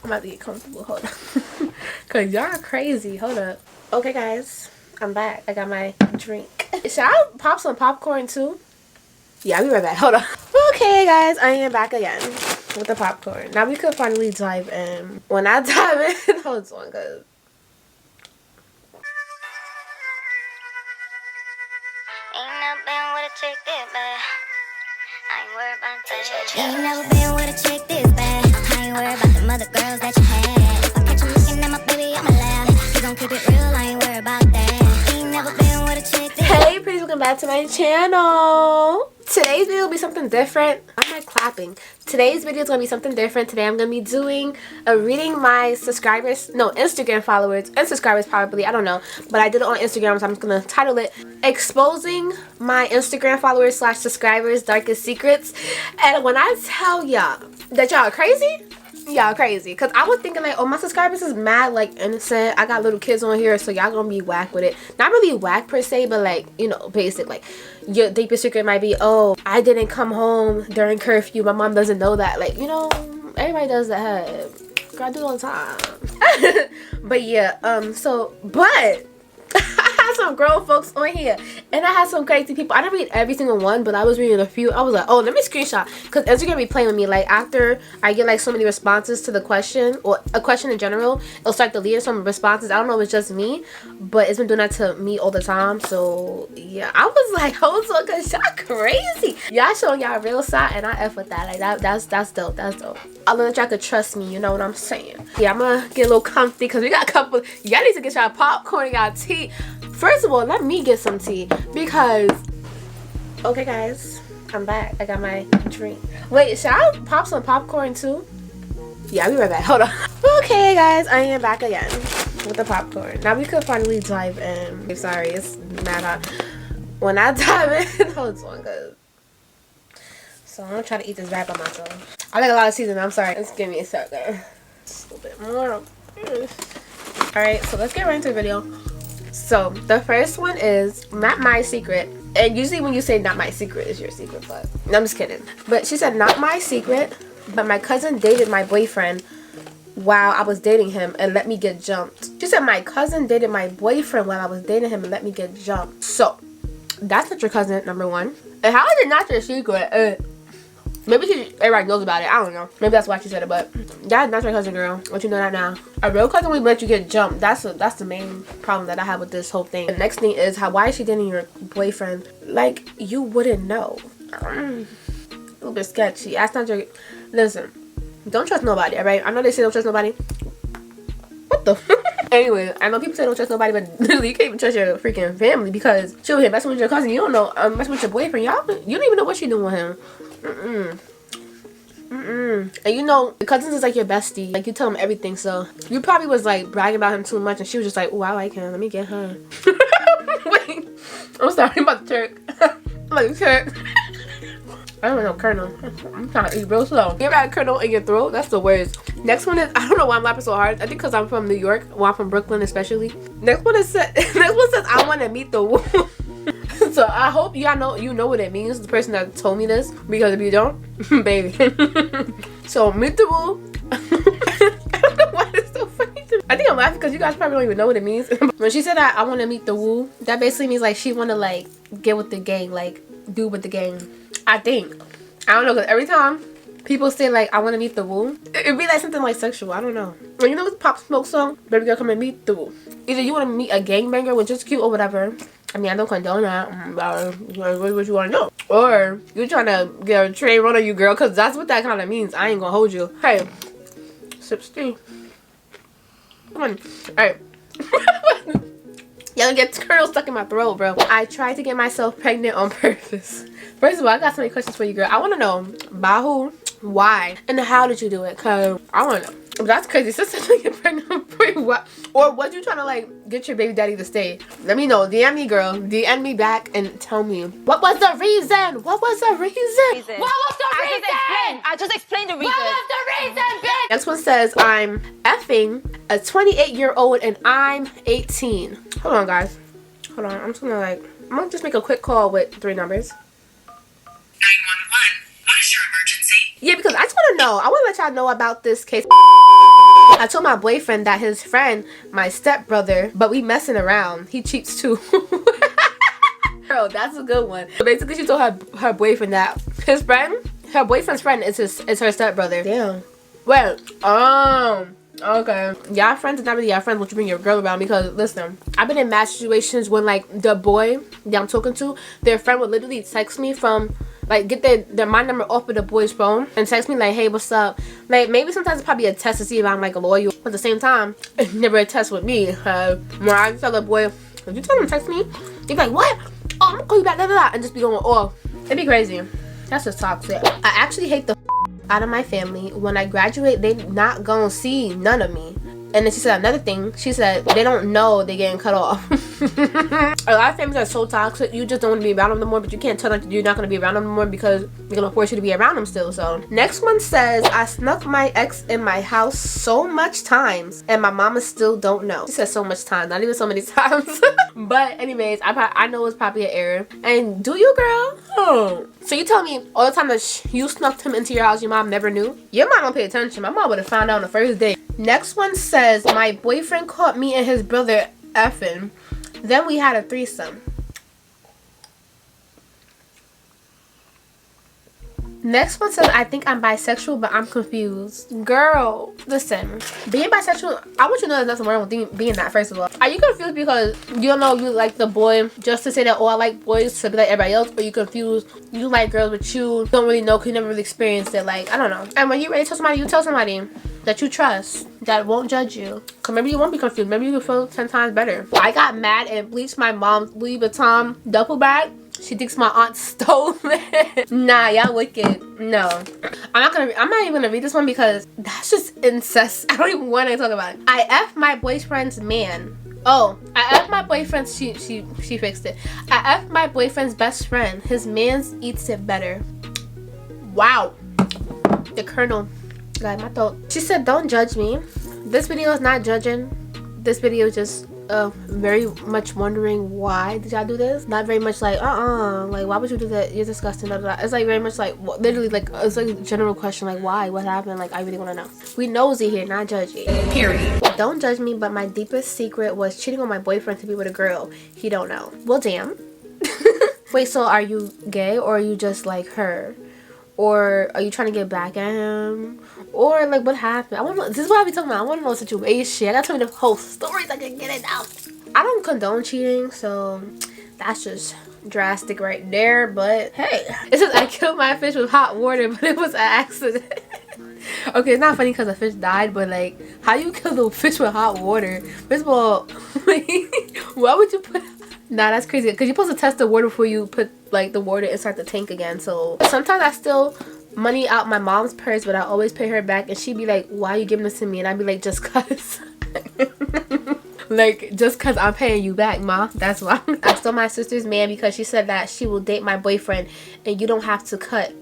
I'm about to get comfortable. Hold on. Cause y'all crazy. Hold up. Okay, guys. I'm back. I got my drink. Should I pop some popcorn too? Yeah, I'll be right back. Hold on. Okay, guys. I am back again with the popcorn. Now we could finally dive in. When I dive in, hold on, cause ain't never been with a chick this bad. I ain't worried about them other girls that you had. If I catch you looking at my baby, I'ma laugh. You gon' keep it real, I ain't worried about that. Ain't never been with a chick this bad. hey, please welcome back to my channel. Today's video will be something different. I'm like clapping. Today's video is going to be something different. Today I'm going to be doing a reading my subscribers, no, Instagram followers and subscribers probably, I don't know. But I did it on Instagram, so I'm just going to title it Exposing My Instagram Followers / Subscribers Darkest Secrets. And when I tell y'all that y'all are crazy, y'all crazy. Because I was thinking like, oh, my subscribers is mad like innocent. I got little kids on here, so y'all gonna be whack with it. Not really whack per se, but like, you know, basic. Like your deepest secret might be, oh, I didn't come home during curfew. My mom doesn't know that. Like, you know, everybody does that. Girl, I do it all the time. But yeah, but I had some grown folks on here and I had some crazy people. I didn't read every single one, but I was reading a few. I was like, oh, let me screenshot, because Instagram be playing with me. Like after I get like so many responses to the question or a question in general, it'll start deleting some responses. I don't know if it's just me, but it's been doing that to me all the time. So yeah, I was like, hold on, cause y'all crazy. Y'all showing y'all real side and I F with that. Like that's dope. That's dope. I learned that y'all could trust me, you know what I'm saying? Yeah, I'm gonna get a little comfy because we got a couple. Y'all need to get y'all popcorn and y'all tea. First of all, let me get some tea because, okay guys, I'm back. I got my drink. Wait, should I pop some popcorn too? Yeah, I'll be right back. Hold on. Okay guys, I am back again with the popcorn. Now we could finally dive in. I'm sorry, it's mad hot. When I dive in, hold on guys. So I'm gonna try to eat this right by myself. I like a lot of seasoning, I'm sorry. Just give me a second. Just a little bit more. Alright, so let's get right into the video. So the first one is not my secret, and usually when you say not my secret, it's your secret, but no, I'm just kidding. But she said, not my secret, but my cousin dated my boyfriend while I was dating him and let me get jumped. She said my cousin dated my boyfriend while I was dating him and let me get jumped. So that's not your cousin, number one. And how is it not your secret? Maybe everybody knows about it. I don't know. Maybe that's why she said it, but that's not your cousin, girl. Don't you know that now? A real cousin would let you get jumped. That's the main problem that I have with this whole thing. The next thing is, why is she dating your boyfriend? Like, you wouldn't know. A little bit sketchy. That's not your... Listen, don't trust nobody, alright? I know they say don't trust nobody. What the... Anyway, I know people say don't trust nobody, but literally you can't even trust your freaking family because she'll here messing with your cousin. You don't know, messing with your boyfriend. You don't even know what she's doing with him. And you know, the cousins is like your bestie. Like you tell him everything, so you probably was like bragging about him too much, and she was just like, oh, I like him. Let me get her. Wait, I'm sorry, I'm about to jerk. I'm like, jerk. I don't know, Colonel. I'm trying to eat real slow. You ever had Colonel in your throat? That's the worst. Next one is, I don't know why I'm laughing so hard. I think because I'm from New York. Well, I'm from Brooklyn especially. Next one says, I want to meet the woo. So I hope y'all know, you know what it means, the person that told me this, because if you don't, baby. So meet the woo. I don't know why it's so funny to me. I think I'm laughing because you guys probably don't even know what it means. When she said that I want to meet the woo, that basically means like she want to like get with the gang, like do with the gang. I think. I don't know, because every time people say like I want to meet the woo, it'd be like something like sexual. I don't know. When you know the Pop Smoke song, baby girl come and meet the woo. Either you want to meet a gangbanger, which is cute or whatever. I mean, I don't condone that. What you want to know? Or you trying to get a train run on you, girl, because that's what that kind of means. I ain't gonna hold you. Hey, sip stew. Come on. Alright. Y'all get Colonel stuck in my throat, bro. I tried to get myself pregnant on purpose. First of all, I got so many questions for you, girl. I want to know by who, why, and how did you do it? Because I want to know. That's crazy. Sister to get pregnant for what? Or what you trying to like get your baby daddy to stay? Let me know. DM me, girl. DM me back and tell me what was the reason. What was the reason? What was the reason? I just explained the reason. What was the reason, bitch? Next one says I'm effing a 28-year-old and I'm 18. Hold on, guys. Hold on. I'm just gonna just make a quick call with 3 numbers. 911. What is your emergency? Yeah, because I just want to know. I want to let y'all know about this case. I told my boyfriend that his friend, my stepbrother, but we messing around. He cheats too. Girl, that's a good one. So basically, she told her boyfriend that her boyfriend's friend is her stepbrother. Damn. Well, okay. Y'all friends is not really y'all friends once you bring your girl around, because listen, I've been in mad situations when like the boy that I'm talking to, their friend would literally text me from like get my number off of the boy's phone and text me like, hey, what's up? Like maybe sometimes it's probably a test to see if I'm like loyal, but at the same time it's never a test with me. When I tell the boy, did you tell him to text me? He'd be like, what? Oh, I'm gonna call you back, and just be going off. It'd be crazy. That's just toxic. I actually hate the out of my family. When I graduate, they not gonna see none of me. And then she said another thing. She said they don't know they getting cut off. A lot of families are so toxic. You just don't want to be around them no more, but you can't tell them you're not going to be around them no more because they're going to force you to be around them still. So next one says, I snuck my ex in my house so much times and my mama still don't know. She said so much times, not even so many times. But anyways, I know it's probably an error. And do you, girl? Oh. So you tell me all the time that you snuck him into your house, your mom never knew? Your mom don't pay attention. My mom would have found out on the first day. Next one says, my boyfriend caught me and his brother effing. Then we had a threesome. Next one says, I think I'm bisexual, but I'm confused. Girl, listen. Being bisexual, I want you to know there's nothing wrong with being that, first of all. Are you confused because you don't know you like the boy just to say that, oh, I like boys to be like everybody else? Or you confused, you like girls, but you don't really know because you never really experienced it? Like, I don't know. And when you're ready to tell somebody, you tell somebody that you trust, that won't judge you. Because maybe you won't be confused. Maybe you will feel 10 times better. I got mad and bleached my mom's Louis Vuitton duffel bag. She thinks my aunt stole it. Nah, y'all wicked. No. I'm not even gonna read this one because that's just incest. I don't even want to talk about it. I F my boyfriend's man. Oh, I F my boyfriend's, she fixed it. I F my boyfriend's best friend. His man's eats it better. Wow. The Colonel got my throat. She said, don't judge me. This video is not judging. This video is just very much wondering why did y'all do this. Not very much like like why would you do that, you're disgusting, blah, blah, blah. It's like very much like literally like it's like a general question like why, what happened, like I really want to know. We nosy here, not judgy. Period. Don't judge me, but my deepest secret was cheating on my boyfriend to be with a girl he don't know. Well, damn. Wait, so are you gay or are you just like her? Or are you trying to get back at him? Or like what happened? I want to know. This is what I be talking about. I want to know the situation. I gotta tell me the whole story so I can get it out. I don't condone cheating, so that's just drastic right there. But hey, it says I killed my fish with hot water, but it was an accident. Okay, it's not funny because the fish died, but like, how you kill the fish with hot water? First of all, why would you put? Nah, that's crazy. Because you're supposed to test the water before you put like the water inside the tank again. So sometimes I steal money out my mom's purse, but I always pay her back. And she'd be like, why are you giving this to me? And I'd be like, just cause. Like, just cause I'm paying you back, ma. That's why. I stole my sister's man because she said that she will date my boyfriend and you don't have to cut.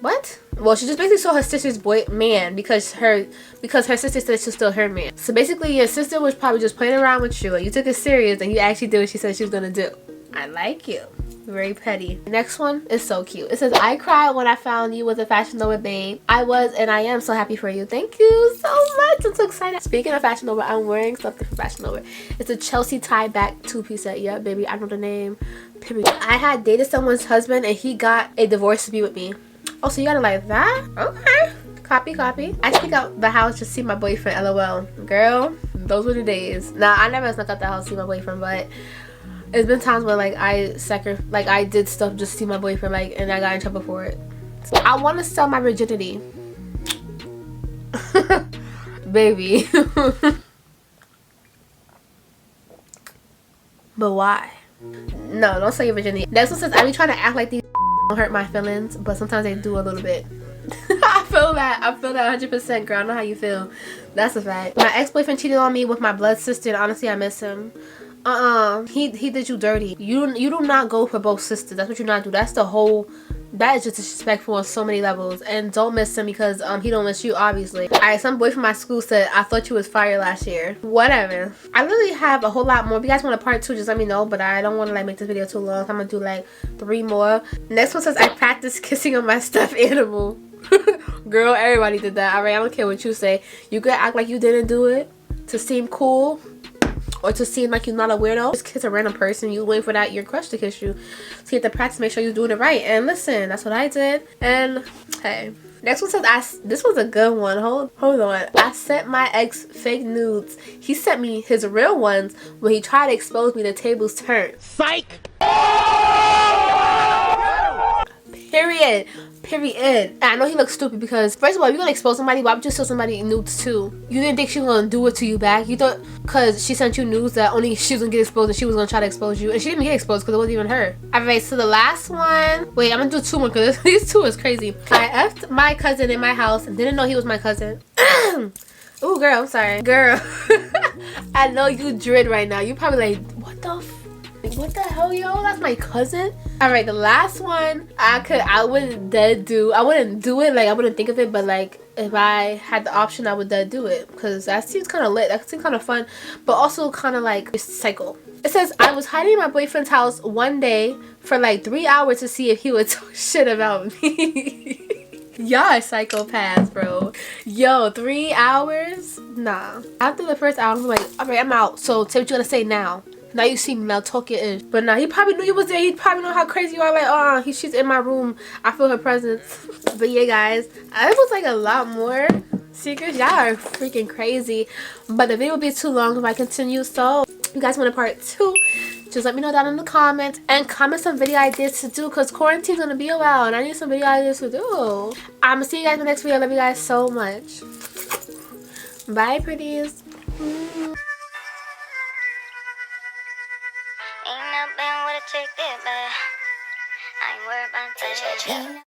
What? Well, she just basically saw her sister's man because her sister said she's still her man. So basically your sister was probably just playing around with you and you took it serious and you actually did what she said she was gonna do. I like you. Very petty. Next one is so cute. It says, I cried when I found you was a Fashion Nova babe. I was and I am so happy for you. Thank you so much. I'm so excited. Speaking of Fashion Nova, I'm wearing something from Fashion Nova. It's a Chelsea tie back 2-piece set. Yeah, baby, I know the name. Period. I had dated someone's husband and he got a divorce to be with me. Oh, so you got it like that? Okay. Copy. I sneak out the house to see my boyfriend, LOL. Girl, those were the days. Nah, I never snuck out the house to see my boyfriend, but it's been times where like I did stuff just to see my boyfriend, like, and I got in trouble for it. So I want to sell my virginity. Baby. But why? No, don't sell your virginity. Next one says, I be trying to act like these don't hurt my feelings, but sometimes they do a little bit. I feel that 100%, girl. I know how you feel. That's a fact. My ex-boyfriend cheated on me with my blood sister, and honestly I miss him. He did you dirty. You do not go for both sisters. That's what you not do. That is just disrespectful on so many levels. And don't miss him because he don't miss you, obviously. Alright, some boy from my school said, I thought you was fire last year. Whatever. I literally have a whole lot more. If you guys want a part 2, just let me know. But I don't want to like make this video too long. I'm gonna do like 3 more. Next one says, I practice kissing on my stuffed animal. Girl, everybody did that. Alright, I don't care what you say. You could act like you didn't do it to seem cool or to seem like you're not a weirdo. Just kiss a random person. You wait for that your crush to kiss you. So you have to practice, make sure you're doing it right. And listen, that's what I did. And hey. Next one says, this was a good one. Hold on. I sent my ex fake nudes. He sent me his real ones when he tried to expose me. The tables turned. Psych! Period. And I know he looks stupid because, first of all, if you're gonna expose somebody, why would you show somebody nudes too? You didn't think she was gonna do it to you back? You thought because she sent you nudes that only she was gonna get exposed and she was gonna try to expose you, and she didn't even get exposed because it wasn't even her. Alright, so the last one. Wait, I'm gonna do two more because these two is crazy. I effed my cousin in my house and didn't know he was my cousin. Ooh, girl, I'm sorry. Girl, I know you dread right now. You probably like, what the hell, yo? That's my cousin? Alright, the last one, I wouldn't do it, like I wouldn't think of it, but like if I had the option I would do it because that seems kind of lit, that seems kind of fun, but also kind of like psycho. It says, I was hiding in my boyfriend's house one day for like 3 hours to see if he would talk shit about me. Y'all are psychopaths, bro. Yo, 3 hours? Nah. After the first hour, I'm like, alright, I'm out. So say what you gotta say now. Now you see me, now talk your ish. But now he probably knew you was there. He probably know how crazy you are. Like, oh, she's in my room. I feel her presence. But yeah, guys, it was like a lot more secrets. Y'all are freaking crazy. But the video will be too long if I continue. So if you guys want a part 2, just let me know down in the comments. And comment some video ideas to do because quarantine's gonna be a while. And I need some video ideas to do. I'm gonna see you guys in the next video. I love you guys so much. Bye, pretties. Ain't no been with a chick that bad. I ain't worried about that.